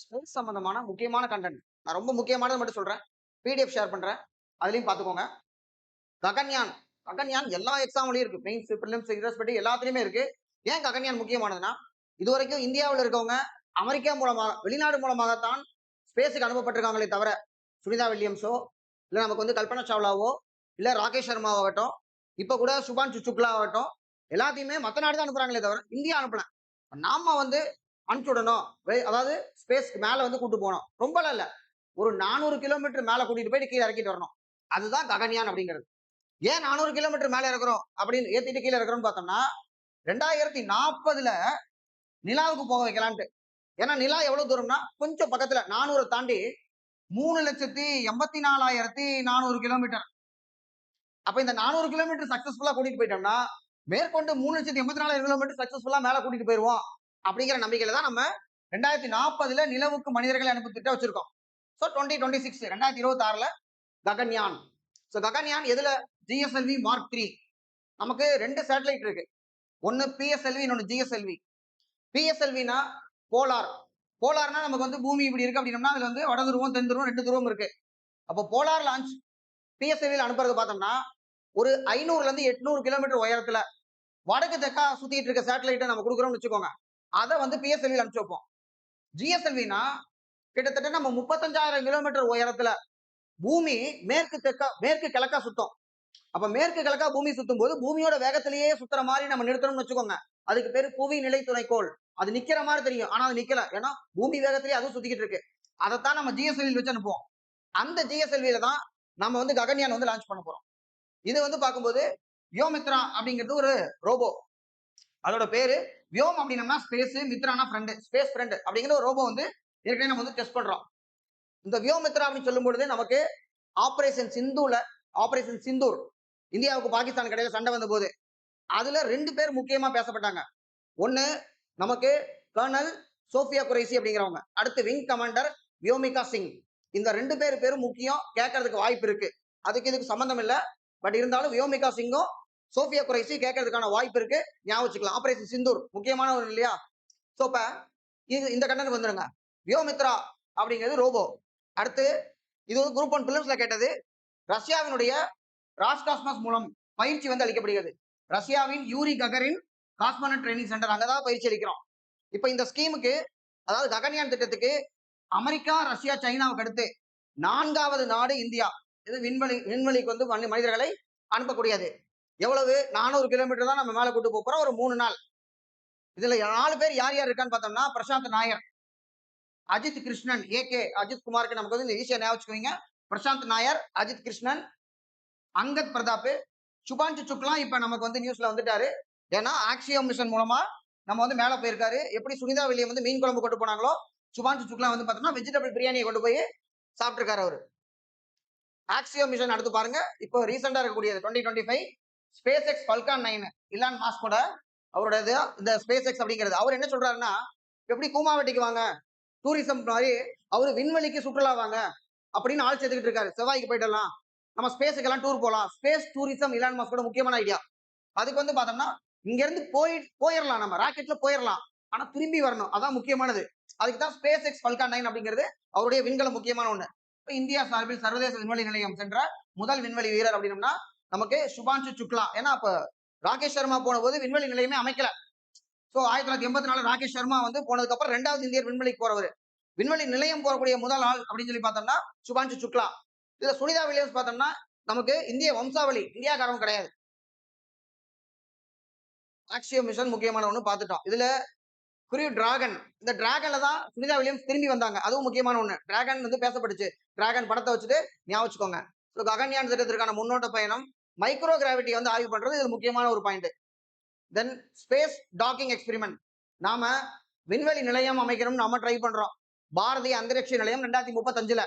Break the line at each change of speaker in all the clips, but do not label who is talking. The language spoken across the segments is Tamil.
ஸ்பேஸ் சம்பந்தமான முக்கியமான கண்டென்ட். நான் ரொம்ப முக்கியமானது மட்டும் சொல்றேன். பிடிஎஃப் ஷேர் பண்றேன். அதுலயும் பார்த்துக்கோங்க. ககன்யான். ககன்யான் எல்லா எக்ஸாம்லயும் இருக்கு. மெயின்ஸ், பிரிலிம்ஸ், இரஸ்பெக்டிவ் எல்லாத்துலயுமே இருக்கு. ஏன் ககன்யான் முக்கியமானதுன்னா, இதுவரைக்கும் இந்தியாவுல இருக்கவங்க அமெரிக்கா மூலமா, வெளிநாடு மூலமாகத்தான் ஸ்பேஸ்க்கு அனுப்பப்பட்டிருக்காங்களே தவிர, சுனிதா வில்லியம்ஸோ, இல்ல நமக்கு வந்து கல்பனா சாவ்லாவோ, இல்ல ராகேஷ் சர்மாவாகட்டும், இப்ப கூட சுபான்ஷு சுக்லா ஆகட்டும், எல்லாத்தையுமே மத்த நாடு தான் அனுப்புறாங்களே தவிர, இந்தியா அனுப்பல. நாம வந்து அனுப்பிச்சு விடணும். அதாவது ஸ்பேஸ்க்கு மேல வந்து கூட்டு போகணும். ரொம்பலாம் இல்ல. ஒரு 400 கிலோமீட்டர் மேல கூட்டிட்டு போயிட்டு கீழ இறக்கிட்டு வரணும். அதுதான் ககன்யான் அப்படிங்கிறது. ஏன் 400 கிலோமீட்டர் மேல இறக்குறோம் அப்படின்னு ஏத்திட்டு கீழ இறக்குறோம்னு பார்த்தோம்னா, 2040ல நிலாவுக்கு போக வைக்கலான்ட்டு. ஏன்னா நிலா எவ்வளவு தூரம்னா கொஞ்சம் பக்கத்துல 400 தாண்டி 3,84,400 கிலோமீட்டர். அப்ப இந்த 400 கிலோமீட்டர் சக்சஸ்ஃபுல்லா கூட்டிட்டு போயிட்டோம்னா, மேற்கொண்டு 3,84,000 கிலோமீட்டர் சக்சஸ்ஃபுல்லா மேல கூட்டிட்டு போயிருவோம். அப்படிங்கிற நம்பிக்கையில தான் நம்ம 2040ல நிலவுக்கு மனிதர்களை அனுப்ப திட்டம் வச்சிருக்கோம். சோ 2026 2026ல ககன்யான். சோ ககன்யான் எதுல? GSLV mark 3. நமக்கு 2 சேட்டலைட் இருக்கு. ஒன்னு பிஎஸ்எல்வி, இன்னொன்னு ஜிஎஸ்எல்வி. பிஎஸ்எல்வினா போலார். போலார்னா நமக்கு வந்து பூமி இப்படி இருக்கு அப்படின்னா அதுல வந்து வட துருவம், தென் துருவம் 2 துருவம் இருக்கு. அப்போ போலார் லான்ச் பிஎஸ்எல்வில அனுப்புறது பார்த்தோம்னா ஒரு 500ல இருந்து 800 கிலோமீட்டர் உயரத்துல வடக்கு தெற்கா சுத்திட்டு இருக்க சேட்டலைட்டை நம்ம கொடுக்குறோம்னு வச்சுக்கோங்க. அதை வந்து பிஎஸ்எல்வில அனுப்பிச்சு வைப்போம். ஜிஎஸ்எல்வினா கிட்டத்தட்ட நம்ம 35,000 கிலோமீட்டர் உயரத்துல பூமி மேற்கு கிழக்கா சுத்தம். அப்ப மேற்கு கிழக்கா பூமி சுத்தும் போது பூமியோட வேகத்திலேயே சுத்துற மாதிரி நம்ம நிறுத்தணும்னு வச்சுக்கோங்க. அதுக்கு பேரு புவி நிலை துணைக்கோள். அது நிக்கிற மாதிரி தெரியும், ஆனா அது நிக்கல. ஏன்னா பூமி வேகத்திலேயே அதுவும் சுத்திக்கிட்டு இருக்கு. அதைத்தான் நம்ம ஜிஎஸ்எல்வி வச்சு அனுப்புவோம். அந்த ஜிஎஸ்எல்வில தான் நம்ம வந்து ககன்யான் வந்து லான்ச் பண்ண போறோம். இது வந்து பார்க்கும்போது வியோமித்ரா அப்படிங்கிறது ஒரு ரோபோ. அதோட பேரு வியோம் அப்படின்னா ஸ்பேஸ், மித்ரானா ஃப்ரெண்ட், ஸ்பேஸ் ஃப்ரெண்ட் அப்படிங்கிற ஒரு ரோபோ வந்து ஏற்கனவே நம்ம வந்து டெஸ்ட் பண்றோம். இந்த வியோமித்ரா அப்படின்னு சொல்லும் பொழுது நமக்கு ஆபரேஷன் சிந்தூர் இந்தியாவுக்கு பாகிஸ்தான் இடையில சண்டை வந்த போது அதுல 2 பேர் முக்கியமா பேசப்பட்டாங்க. ஒண்ணு நமக்கு கர்னல் சோஃபியா குரைசி அப்படிங்கிறவங்க, அடுத்து விங் கமாண்டர் வியோமிகா சிங். இந்த 2 பேரும் முக்கியம், கேட்கறதுக்கு வாய்ப்பு இருக்கு. அதுக்கு இதுக்கு சம்பந்தம் இல்ல. பட் இருந்தாலும் வியோமிகா சிங்கும் சோஃபியா குரைசி கேட்கறதுக்கான வாய்ப்பு இருக்கு. ஞாபகம் வச்சுக்கலாம். ஆபரேஷன் சிந்தூர் முக்கியமான ஒரு இல்லையா? சோ இப்ப இந்த கண்டென்ட் வந்துருங்க. வியோமித்ரா அப்படிங்கிறது ரோபோ. அடுத்து இது வந்து குரூப் 1 பிலிம்ஸ்ல கேட்டது. ரஷ்யாவினுடைய ராஸ்காஸ்மாஸ் மூலம் பயிற்சி வந்து அளிக்கப்படுகிறது. ரஷ்யாவின் யூரி ககரின் காஸ்மானட் ட்ரைனிங் சென்டர், அங்கதான் பயிற்சி அளிக்கிறோம். இப்ப இந்த ஸ்கீமுக்கு, அதாவது ககன்யான் திட்டத்துக்கு அமெரிக்கா, ரஷ்யா, சைனாவுக்கு அடுத்து 4வது நாடு இந்தியா. இது விண்வெளிக்கு வந்து மனிதர்களை அனுப்பக்கூடியது. எவ்வளவு? 400 கிலோமீட்டர் தான் நம்ம மேல கூட்டு போறோம். ஒரு 3 நாள். இதுல 4 பேர் யார் யார் இருக்கான்னு பார்த்தோம்னா, பிரசாந்த் நாயர், அஜித் கிருஷ்ணன், ஏகே அஜித் குமாருக்கு நமக்கு வந்து ஈஸியா ஞாபகம் வச்சுக்கோங்க. பிரசாந்த் நாயர், அஜித் கிருஷ்ணன், அங்கத் பிரதாப், சுபான்ஷு சுக்லா இப்ப நமக்கு வந்து நியூஸ்ல வந்துட்டாரு. ஏன்னா ஆக்சியோ மிஷன் மூலமா நம்ம வந்து மேல போயிருக்காரு. எப்படி சுனிதா வில்லியம் வந்து மீன் குழம்பு கொண்டு போனாங்களோ, சுபான்ஷு சுக்லா வந்து பார்த்தோம்னா வெஜிடபிள் பிரியாணியை கொண்டு போய் சாப்பிட்டுருக்காரு அவரு. ஆக்சியோ மிஷன் அடுத்து பாருங்க. இப்போ ரீசெண்டா இருக்கக்கூடியது 2025 ஸ்பேஸ் எக்ஸ் பல்கான் 9 இலான் மாஸ்கோட அவரோட இந்த ஸ்பேஸ் எக்ஸ் அப்படிங்கிறது. அவர் என்ன சொல்றாருன்னா, எப்படி கூமாவட்டிக்கு வாங்க டூரிசம் மாதிரி அவரு விண்வெளிக்கு சுற்றுலா வாங்க அப்படின்னு ஆள் சேர்த்துக்கிட்டு இருக்காரு. செவ்வாய்க்கு போயிடலாம், நம்ம ஸ்பேஸுக்கு எல்லாம் டூர் போலாம். ஸ்பேஸ் டூரிசம் இலான் மாஸ்கோட முக்கியமான ஐடியா. அதுக்கு வந்து பார்த்தோம்னா இங்க இருந்து போயிடலாம், நம்ம ராக்கெட்ல போயிடலாம், ஆனா திரும்பி வரணும். அதான் முக்கியமானது. அதுக்கு தான் ஸ்பேஸ் எக்ஸ் பல்கான் 9 அப்படிங்கிறது அவருடைய விண்கலம் முக்கியமான ஒண்ணு. இந்தியா சார்பில் சர்வதேச விண்வெளி நிலையம் சென்ற முதல் விண்வெளி வீரர் அப்படின்னா நமக்கு சுபான்ஷு சுக்லா. ஏன்னா அப்ப ராகேஷ் சர்மா போன போது விண்வெளி நிலையமே அமைக்கல. சோ 1984 ராகேஷ் சர்மா வந்து போனதுக்கு அப்புறம் 2வது இந்தியர் விண்வெளிக்கு போறவர். விண்வெளி நிலையம் போகக்கூடிய முதல் ஆள் அப்படின்னு சொல்லி பார்த்தோம்னா சுபான்ஷு சுக்லா. இதுல சுனிதா வில்லியம்ஸ் பார்த்தோம்னா நமக்கு இந்திய வம்சாவளி, இந்தியாக்காரவும் கிடையாது. ஆக்சியோ மிஷன் முக்கியமான ஒண்ணு பார்த்துட்டோம். இதுல குரு டிராகன், இந்த டிராகன்ல தான் சுனிதா வில்லியம்ஸ் திரும்பி வந்தாங்க. அதுவும் முக்கியமான ஒண்ணு. டிராகன் வந்து பேசப்பட்டுச்சு. டிராகன் படத்தை வச்சுட்டு ஞாபகம் வச்சுக்கோங்க. ககன்யான் திட்டத்திற்கான முன்னோட்ட பயணம், மைக்ரோ கிராவிட்டி வந்து ஆய்வு பண்றது இது முக்கியமான ஒரு point. Then space docking experiment. நாம விண்வெளி நிலையம் அமைக்கணும்னு நம்ம ட்ரை பண்றோம். பாரதிய அந்தரிக்ஷ நிலையம் 2035ல.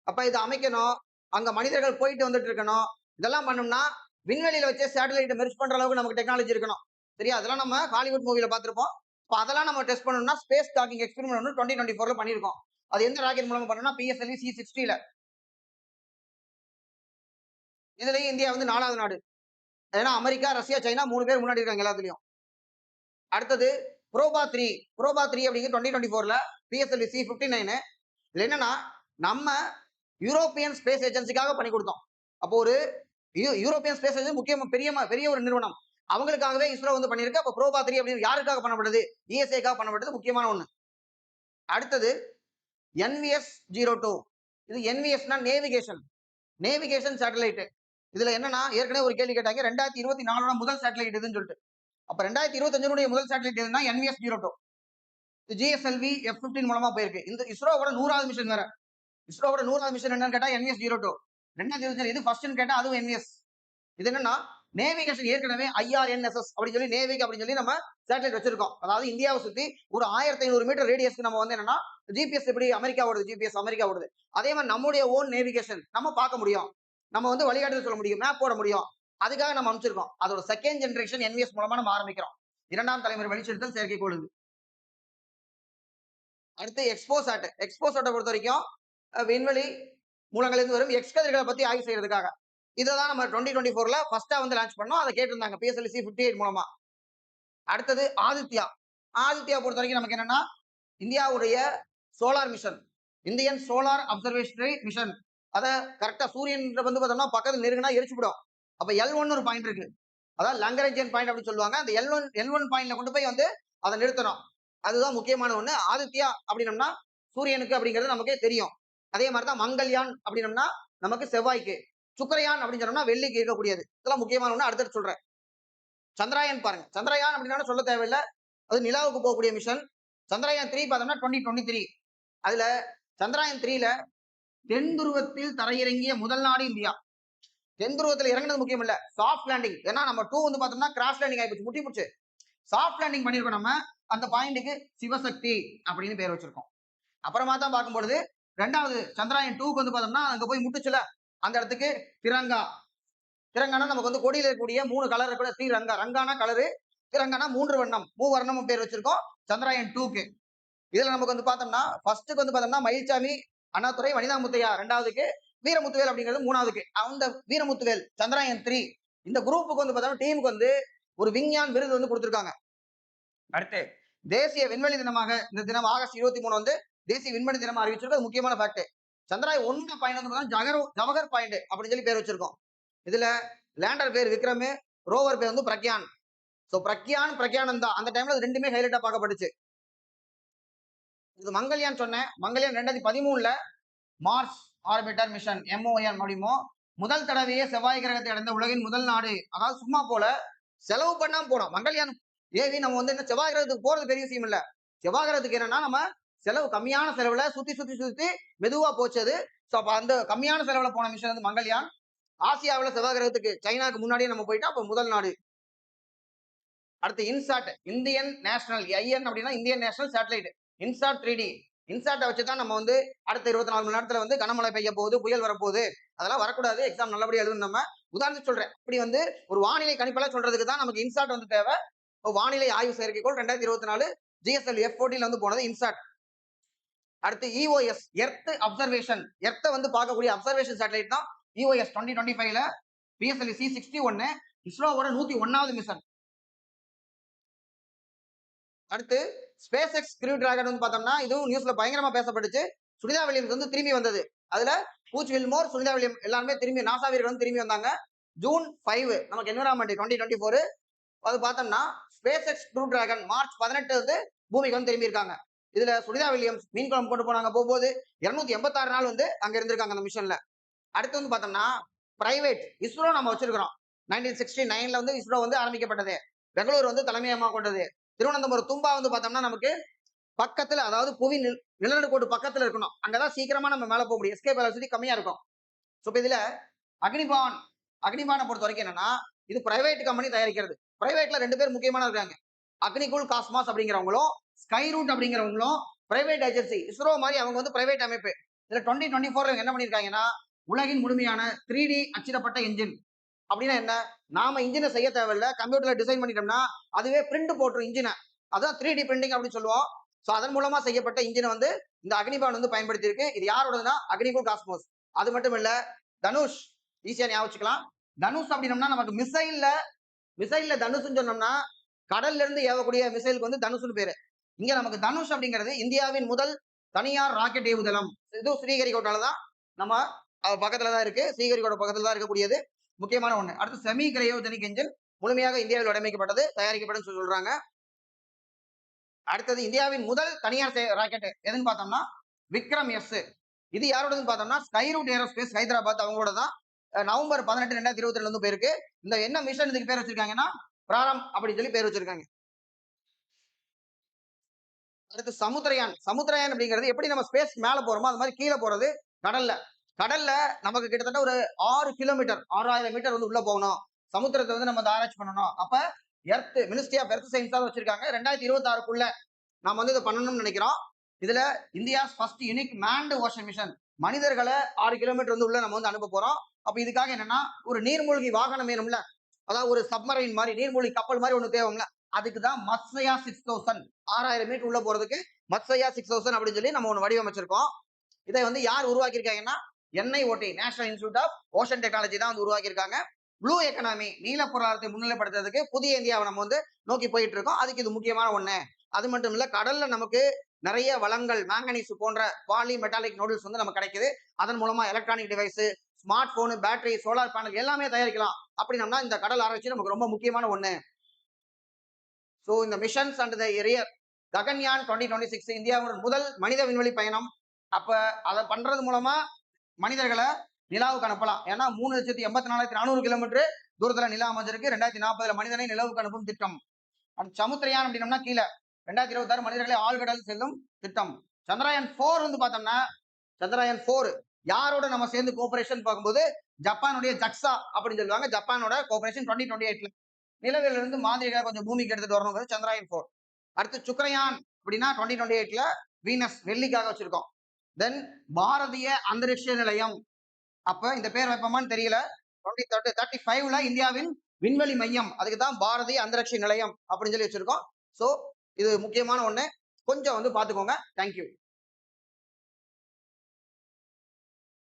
அப்ப இதை அமைக்கணும், அங்க மனிதர்கள் போயிட்டு வந்துட்டு இருக்கணும். இதெல்லாம் பண்ணோம்னா விண்வெளியில வச்சு சேட்டலைட் மெர்ஜ் பண்ற அளவுக்கு நமக்கு டெக்னாலஜி இருக்கணும். சரியா? அதெல்லாம் நம்ம ஹாலிவுட் மூவில பார்த்திருப்போம். அதெல்லாம் நம்ம டெஸ்ட் பண்ணணும்னா ஸ்பேஸ் டாக்கிங் எக்ஸ்பெரிமெண்ட் வந்து 2024ல பண்ணிருக்கோம். அது எந்த ராக்கெட் மூலமா பண்ணோம்னா பிஎஸ்எல்வி C60ல. இதுலயும் இந்தியா வந்து 4வது நாடு. ஏன்னா அமெரிக்கா, ரஷ்யா, சைனா 3 பேர் முன்னாடி இருக்காங்க எல்லாத்துலயும். அடுத்தது புரோபா 3 அப்படிங்கிற 2024ல பிஎஸ்எல்வி C59. இதுல என்னன்னா நம்ம யூரோப்பியன் ஸ்பேஸ் ஏஜென்சிக்காக பண்ணி கொடுத்தோம். அப்போ ஒரு யூரோப்பியன் ஸ்பேஸ் ஏஜென்சி பெரிய ஒரு நிறுவனம், அவங்களுக்காகவே இஸ்ரோ வந்து பண்ணிருக்கு. அப்போ புரோபா 3 அப்படின்னு யாருக்காக பண்ணப்படுது? இஎஸ்ஏக்காக பண்ணப்பட்டது, முக்கியமான ஒண்ணு. அடுத்தது NVS-02. இது NVSனா நேவிகேஷன் சேட்டலைட். இதுல என்னன்னா ஏற்கனவே ஒரு கேள்வி கேட்டாங்க, 2024 முதல் சேட்டலைட் இதுன்னு சொல்லிட்டு. அப்ப 2025 முதல் சேட்டலைட் எதுனா NVS-02. GSLV F-15 மூலமா போயிருக்கு. இந்த இஸ்ரோவோட 100வது மிஷன் வேற. இஸ்ரோவோட 100வது மிஷன் என்னன்னு கேட்டா NVS-02. 2025 இது ஃபர்ஸ்ட்னு கேட்டா அதுவும் NVS. இது என்னன்னா நேவிகேஷன், ஏற்கனவே IRNSS அப்படின்னு சொல்லி நேவிக் அப்படின்னு சொல்லி நம்ம சேட்டலைட் வச்சிருக்கோம். அதாவது இந்தியாவை சுத்தி ஒரு 1500 மீட்டர் ரேடியஸ்க்கு நம்ம வந்து என்னன்னா ஜிபிஎஸ் எப்படி அமெரிக்காவோடது, ஜிபிஎஸ் அமெரிக்காவோடது, அதே மாதிரி நம்முடைய ஓன் நேவிகேஷன் நம்ம பார்க்க முடியும், நம்ம வந்து வழிகாட்டுதல் சொல்ல முடியும், மேப் போட முடியும். அதுக்காக நம்ம அமைச்சிருக்கோம். அதோட செகண்ட் ஜெனரேஷன் NVS மூலமா நம்ம ஆரம்பிக்கிறோம். 2ஆம் தலைமுறை வெளிச்செலுத்தல் செயற்கைக்கோள் இது. அடுத்து எக்ஸ்போசாட்டை பொறுத்த வரைக்கும் விண்வெளி மூலங்களிலிருந்து வரும் எக்ஸ் கதிர்களை பத்தி ஆய்வு செய்யறதுக்காக இதான் நம்ம 2024ல ஃபர்ஸ்டா வந்து லான்ச் பண்ணோம். அதை கேட்டிருந்தாங்க PSLV C58 மூலமா. அடுத்தது ஆதித்யா பொறுத்த வரைக்கும் நமக்கு என்னன்னா இந்தியாவுடைய solar mission, Indian solar observationary mission. அதை கரெக்டா சூரியன் வந்து பார்த்தோம்னா பக்கத்துல நெருங்கினா எரிச்சுவிடும். அப்ப L1 ஒரு பாயிண்ட் இருக்கு, அதாவது லங்கரேஜியன் பாயிண்ட் அப்படின்னு சொல்லுவாங்க. அந்த L1 பாயிண்ட்ல கொண்டு போய் வந்து அதை நிறுத்தணும். அதுதான் முக்கியமான ஒண்ணு. ஆதித்யா அப்படின்னம்னா சூரியனுக்கு அப்படிங்கிறது நமக்கே தெரியும். அதே மாதிரிதான் மங்கள்யான் அப்படின்னம்னா நமக்கு செவ்வாய்க்கு, சுக்கரயான் அப்படின்னு சொன்னோம்னா வெள்ளிக்கு இருக்கக்கூடியது. இதெல்லாம் முக்கியமான ஒண்ணு, அடுத்தது சொல்றேன். சந்திராயன் பாருங்க, சந்திரயான் அப்படின்னா சொல்ல தேவையில்லை, அது நிலாவுக்கு போகக்கூடிய மிஷன். சந்திரயான் 3 பார்த்தோம்னா 2023. அதுல சந்திரயான் 3ல தென் துருவத்தில் தரையிறங்கிய முதல் நாடு இந்தியா. தென் துருவத்தில் இறங்கினது முக்கியம் இல்ல, சாஃப்ட் லேண்டிங். ஏன்னா நம்ம 2 வந்து பார்த்தோம்னா கிராஷ் லேண்டிங் ஆயிடுச்சு, முட்டி சாஃப்ட் லேண்டிங் பண்ணிருக்கோம். நம்ம அந்த பாயிண்ட்டுக்கு சிவசக்தி அப்படின்னு பேர் வச்சிருக்கோம். அப்புறமா தான் பார்க்கும்பொழுது 2வது சந்திராயன் 2க்கு வந்து பார்த்தோம்னா அங்க போய் முட்டுச்சுல, அந்த இடத்துக்கு திரங்கானா நமக்கு வந்து கொடியில இருக்கக்கூடிய 3 கலர் கூட ஸ்ரீரங்கா, ரங்கானா கலரு, திரங்கானா 3 வண்ணம், மூவர்ணமும் பேர் வச்சிருக்கோம் சந்திராயன் 2க்கு. இதுல நமக்கு வந்து பார்த்தோம்னா ஃபர்ஸ்ட்டுக்கு வந்து பார்த்தோம்னா மயில்சாமி அண்ணாதுரை வனிதா முத்தையா, 2வதுக்கு வீரமுத்துவேல் அப்படிங்கிறது 3வதுக்கு. அந்த வீரமுத்துவேல் சந்திராயன் 3 இந்த குரூப்புக்கு வந்து பார்த்தோம்னா டீமுக்கு வந்து ஒரு விஞ்ஞான் விருது வந்து கொடுத்திருக்காங்க. அடுத்து தேசிய விண்வெளி தினமாக இந்த தினம் ஆகஸ்ட் 23 வந்து தேசிய விண்வெளி தினமா அறிவிச்சிருக்க முக்கியமான ஃபேக்ட். சந்திராயன் 1 பாயிண்ட் வந்து ஜவஹர் பாயிண்ட் அப்படின்னு சொல்லி பேர் வச்சிருக்கோம். இதுல லேண்டர் பேர் விக்ரம், ரோவர் பேர் வந்து பிரக்யான். சோ பிரக்யான் தான் அந்த டைம்ல ரெண்டுமே ஹைலைட்டா பார்க்கப்பட்டுச்சு. இது மங்கள்யான் சொன்னேன். மங்கள்யான் 2013ல மார்ஸ் ஆர்பிட்டர் மிஷன் MOM அப்படிமோ முதல் தடவையே செவ்வாய் கிரகத்தை அடைந்த உலகின் முதல் நாடு. அதாவது சும்மா போல செலவு பண்ணாம போனோம். மங்கள்யான் ஏவி நம்ம வந்து என்ன செவ்வாய் கிரகத்துக்கு போறது பெரிய விஷயம் இல்ல. செவ்வாய் கிரகத்துக்கு என்னன்னா நம்ம செலவு கம்மியான செலவுல சுத்தி மெதுவா போச்சது. சோ அப்ப அந்த கம்மியான செலவுல போன மிஷன் வந்து மங்கள்யான். ஆசியாவில் செவ்வாய் கிரகத்துக்கு சைனாக்கு முன்னாடியே நம்ம போயிட்டோம், அப்ப முதல் நாடு. அடுத்து இன்சாட், இந்தியன் நேஷனல், IN அப்படின்னா Indian national satellite. INSAT 3D, இன்சாட்டை வச்சுதான் நம்ம வந்து அடுத்த 24 மணி நேரத்துல வந்து கனமழை பெய்ய போகுது, புயல் வரப்போகுது, அதெல்லாம் வரக்கூடாது, எக்ஸாம் நல்லபடியா எழுதணும். நம்ம உதாரணத்துக்கு சொல்றேன், இப்படி வந்து ஒரு வானிலை கணிப்பெல்லாம் சொல்றதுக்கு தான் நமக்கு இன்சாட் வந்து தேவை. வானிலை ஆய்வு செயற்கைக்கோள் 2024 GSLV F-14 வந்து போனது இன்சாட். அடுத்து EOS, எர்த் அப்சர்வேஷன், எர்த்தை வந்து பார்க்கக்கூடிய அப்சர்வேஷன் சேட்டலைட் தான் EOS. 2025ல PSLV C61 இஸ்ரோவோட 101வது மிஷன். அடுத்து ஸ்பேஸ் எக்ஸ் கிரூ டிராகன் வந்து பார்த்தோம்னா இதுவும் நியூஸ்ல பயங்கரமா பேசப்பட்டுச்சு. சுனிதா வில்லியம்ஸ் வந்து திரும்பி வந்தது. அதுல பூச் வில்மோர், சுனிதா வில்லியம் எல்லாருமே திரும்பி நாசா வீரர்கள் வந்து திரும்பி வந்தாங்க. ஜூன் 5 நமக்கு என்விரான்மெண்ட் 2024. அது பார்த்தோம்னா space X Crew dragon March 18 வந்து பூமிக்கு வந்து திரும்பி இருக்காங்க. இதுல சுனிதா வில்லியம்ஸ் மீன் குளம் கொண்டு போனாங்க. போகும்போது 286 நாள் வந்து அங்க இருந்திருக்காங்க அந்த மிஷன்ல. அடுத்து வந்து பார்த்தோம்னா பிரைவேட் இஸ்ரோ நம்ம வச்சிருக்கிறோம். 1969ல வந்து இஸ்ரோ வந்து ஆரம்பிக்கப்பட்டது. பெங்களூர் வந்து தலைமையகமாக கொண்டது. திருவனந்தபுரம் தும்பா வந்து பார்த்தோம்னா நமக்கு பக்கத்துல, அதாவது புவி நிலநடுக்கோட்டு பக்கத்துல இருக்கணும். அங்கதான் சீக்கிரமா நம்ம மேல போக முடியும், எஸ்கேப் வெலாசிட்டி கம்மியா இருக்கும். ஸோ இதுல அக்னிபானை பொறுத்த வரைக்கும் என்னன்னா இது பிரைவேட் கம்பெனி தயாரிக்கிறது. பிரைவேட்ல 2 பேர் முக்கியமான இருக்காங்க, அக்னிகுல் காஸ்மாஸ் அப்படிங்கிறவங்களும் ஸ்கை ரூட் அப்படிங்கிறவங்களும் பிரைவேட் ஏஜென்சி. இஸ்ரோ மாதிரி அவங்க வந்து பிரைவேட் அமைப்பு. இதுல 2024 என்ன பண்ணிருக்காங்கன்னா உலகின் முழுமையான 3D அச்சிடப்பட்ட இன்ஜின். அப்படின்னா என்ன, நாம இன்ஜினை செய்ய தேவையில்ல, கம்ப்யூட்டர்ல டிசைன் பண்ணிட்டோம்னா அதுவே பிரிண்ட் போட்டுரும் இன்ஜினை. அதான் 3D பிரிண்டிங் அப்படின்னு சொல்லுவோம். சோ அதன் மூலமா செய்யப்பட்ட இன்ஜினை வந்து இந்த அக்னிபான் வந்து பயன்படுத்தி இருக்கு. இது யாரோடதுன்னா அக்னிகுல் காஸ்மோஸ். அது மட்டும் இல்ல தனுஷ், ஈஸியா ஞாபகம் வச்சுக்கலாம். தனுஷ் அப்படின்னம்னா நமக்கு மிசைல்ல தனுஷ்னு சொன்னோம்னா கடல்ல இருந்து ஏவக்கூடிய மிசைலுக்கு வந்து தனுஷ்னு பேரு. இங்க நமக்கு தனுஷ் அப்படிங்கிறது இந்தியாவின் முதல் தனியார் ராக்கெட் ஏவுதளம். இது ஸ்ரீஹரிகோட்டால தான் நம்ம பக்கத்துல தான் இருக்கு. ஸ்ரீஹரிகோட்டா பக்கத்துல தான் இருக்கக்கூடியது. முக்கியமான ஒண்ணு. அடுத்து செமி கிரையோஜெனிக் என்ஜின் முழுமையாக இந்தியாவில் வடிவமைக்கப்பட்டது, தயாரிக்கப்படும் சொல்றாங்க. அடுத்தது இந்தியாவின் முதல் தனியார் ராக்கெட் எதுன்னு பார்த்தோம்னா விக்ரம் எஸ். இது யாரோடதுன்னு பார்த்தோம்னா ஸ்கைரூட் ஏரோஸ்பேஸ் ஹைதராபாத் அவங்களோட தான். நவம்பர் 18 2022 வந்து போயிருக்கு. இந்த என்ன மிஷன் இதுக்கு பேர் வச்சிருக்காங்கன்னா பிராரம் அப்படின்னு சொல்லி பேர் வச்சிருக்காங்க. அடுத்து சமுத்திரயான். சமுத்திரயான் அப்படிங்கிறது எப்படி நம்ம ஸ்பேஸ் மேல போறோமோ அது மாதிரி கீழே போறது கடல்ல. கடல்ல நமக்கு கிட்டத்தட்ட ஒரு 6 கிலோமீட்டர் 6000 மீட்டர் வந்து உள்ள போகணும். சமுத்திரத்தை வந்து நம்ம ஆராய்ச்சி பண்ணணும். அப்ப earth ministry of earth science தான் வச்சிருக்காங்க. 2026க்குள்ள நாம வந்து இதை பண்ணணும்னு நினைக்கிறோம். இதுல India first unique manned ocean mission. மனிதர்களை 6 கிலோமீட்டர் வந்து உள்ள நம்ம வந்து அனுப்ப போறோம். அப்ப இதுக்காக என்னன்னா ஒரு நீர்மூழ்கி வாகனம் வேணும்ல, அதாவது ஒரு சப்மரைன் மாதிரி நீர்மூழ்கி கப்பல் மாதிரி ஒண்ணு தேவைம்ல, அதுக்கு தான் மத்ஸ்யா 6000 6000 மீட்டர் உள்ள போறதுக்கு மத்ஸ்யா 6000 அப்படின்னு சொல்லி நம்ம ஒண்ணு வடிவமைச்சிருக்கோம். இதை வந்து யார் உருவாக்கியிருக்காங்கன்னா NIOT national institute of ocean technology தான் வந்து உருவாக்கியிருக்காங்க. ப்ளூ எக்கனாமி நீல பொருளாதாரத்தை முன்னிலைப்படுத்துறதுக்கு புதிய இந்தியாவை நம்ம வந்து நோக்கி போயிட்டு இருக்கோம். அதுக்கு இது முக்கியமான ஒண்ணு. அது மட்டும் இல்ல கடல்ல நமக்கு நிறைய வளங்கள் மேங்கனீஸ் போன்ற பாலி மெட்டாலிக் நோடுல்ஸ் வந்து நமக்கு கிடைக்குது. அதன் மூலமா எலக்ட்ரானிக் டிவைஸ், ஸ்மார்ட் போனு, பேட்டரி, சோலார் பேனல் எல்லாமே தயாரிக்கலாம். அப்படின்னா இந்த கடல் ஆராய்ச்சி நமக்கு ரொம்ப முக்கியமான ஒண்ணு. சோ இந்த missions and the year Gaganyaan 2026 இந்தியாவோட முதல் மனித விண்வெளி பயணம். அப்ப அதை பண்றது மூலமா மனிதர்களை நிலாவுக்கு அனுப்பலாம். ஏன்னா 3,84,400 கிலோமீட்டர் தூரத்துல நிலா அமைஞ்சிருக்கு. 2040 மனிதனை நிலவுக்கு அனுப்பும் திட்டம். சமுத்திரயான் அப்படின்னம்னா கீழே 2026 மனிதர்களை ஆழ்கடல் செல்லும் திட்டம். சந்திரயான் 4 வந்து பார்த்தோம்னா சந்திரயான் 4 யாரோட நம்ம சேர்ந்து கோஆபரேஷன் பார்க்கும்போது ஜப்பானுடைய ஜக்ஸா அப்படின்னு சொல்லுவாங்க. ஜப்பானோட கோஆபரேஷன் 2028ல நிலவில இருந்து மாதிரிகளை கொஞ்சம் பூமிக்கு எடுத்துட்டு வரணும் சந்திரயான் 4. அடுத்து சுக்ரயான் அப்படின்னா 2028ல வீனஸ் வெள்ளிக்காக வச்சிருக்கோம். தென் பாரதிய அந்தரிக்ஷ நிலையம். அப்ப இந்த பேர் வைப்போமான்னு தெரியல. 2035ல இந்தியாவின் விண்வெளி மையம், அதுக்கு தான் பாரதிய அந்தரிக்ஷ நிலையம் அப்படின்னு சொல்லி வச்சிருக்கோம். சோ இது முக்கியமான ஒண்ணு. கொஞ்சம் வந்து பாத்துக்கோங்க. தேங்க்யூ.